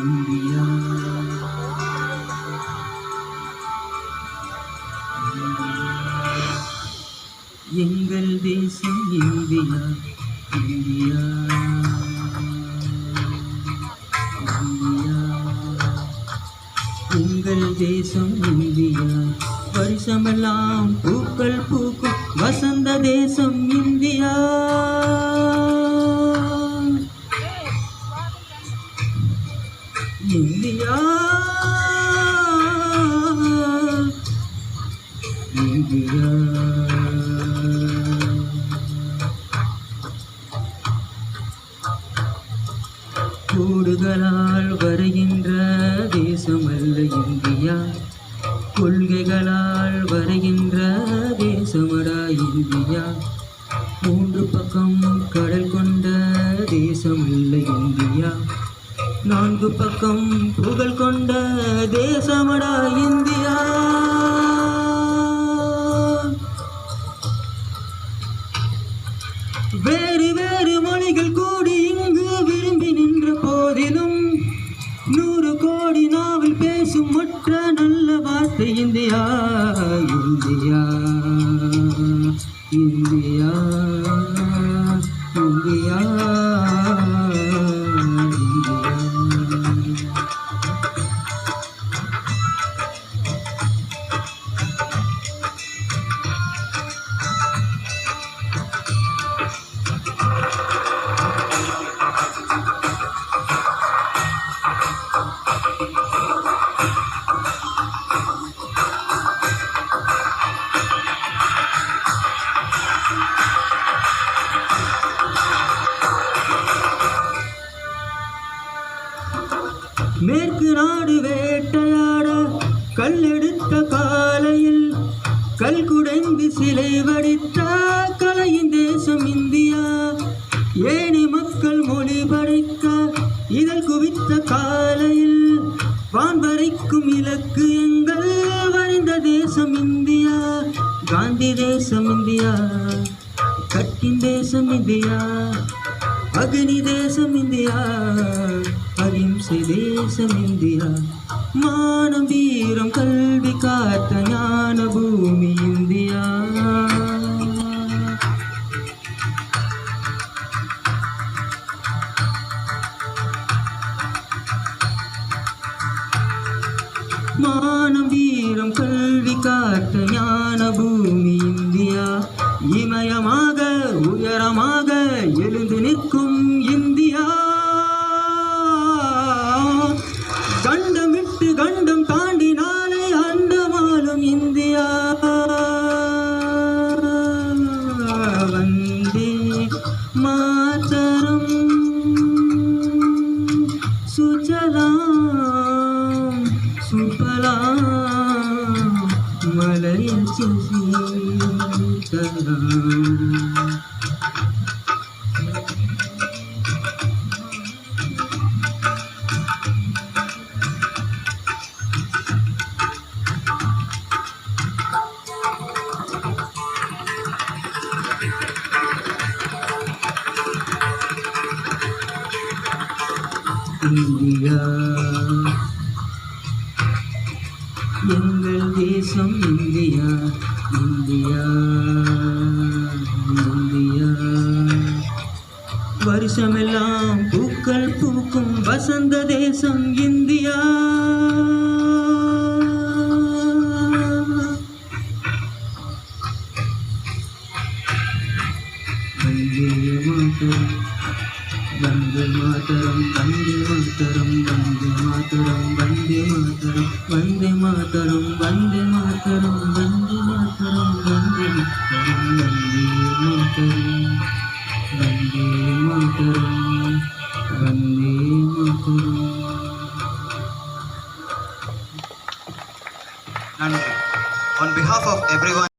India எங்கள் தேசம் India India India எங்கள் தேசம் இந்தியா வருஷமெல்லாம் பூக்கள் பூக்கும் வசந்த தேசம் இந்தியா இந்தியா இந்தியா கோடுகளால் வரைகின்ற தேசமல்ல இந்தியா கொள்கைகளால் வரைகின்ற தேசமடா இந்தியா மூன்று பக்கம் கடல் கொண்ட தேசமல்ல இந்தியா நான்கு பக்கம் புகழ் கொண்ட தேசமடா இந்தியா வேறு வேறு மொழிகள் கூடி இங்கு விரும்பி நின்ற போதிலும் 100 கோடி நாவில் பேசும் ஒற்ற நல்ல வார்த்தை இந்தியா இந்தியா இந்தியா இந்தியா மேற்கு நாடு வேட்டையாட கல்லெடுத்த காலையில் கல் குடைந்து சிலை வடித்த கலையின் தேசம் இந்தியா ஏனி மக்கள் மொழி படைக்க இதழ் குவித்த காலையில் வான்பறிக்கும் இலக்கு எங்கள் வரைந்த தேசம் இந்தியா காந்தி தேசம் இந்தியா கட்டின் தேசம் இந்தியா அக்னி தேசம் இந்தியா அகிம்சை தேசம் இந்தியா மானம் வீரம் கல்வி காத்த ஞான பூமி இந்தியா மானம் வீரம் கல்வி காத்த ஞான பூமி இந்தியா இமயமாக உயரமாக எழுந்து நிற்கும் இந்தியா கண்டம் விட்டு கண்டம் தாண்டினாலே அண்டமாலும் இந்தியா வந்தே மாதரம் சுஜலாம் சுபலாம் மலரில் இந்தியா எங்கள் தேசம் இந்தியா இந்தியா இந்தியா வருஷமெல்லாம் பூக்கள் பூக்கும் வசந்த தேசம் India Vande Mataram Vande Mataram Vande Mataram Vande Mataram Vande Mataram Vande Mataram Vande Mataram Vande Mataram Vande Mataram Vande Mataram On behalf of everyone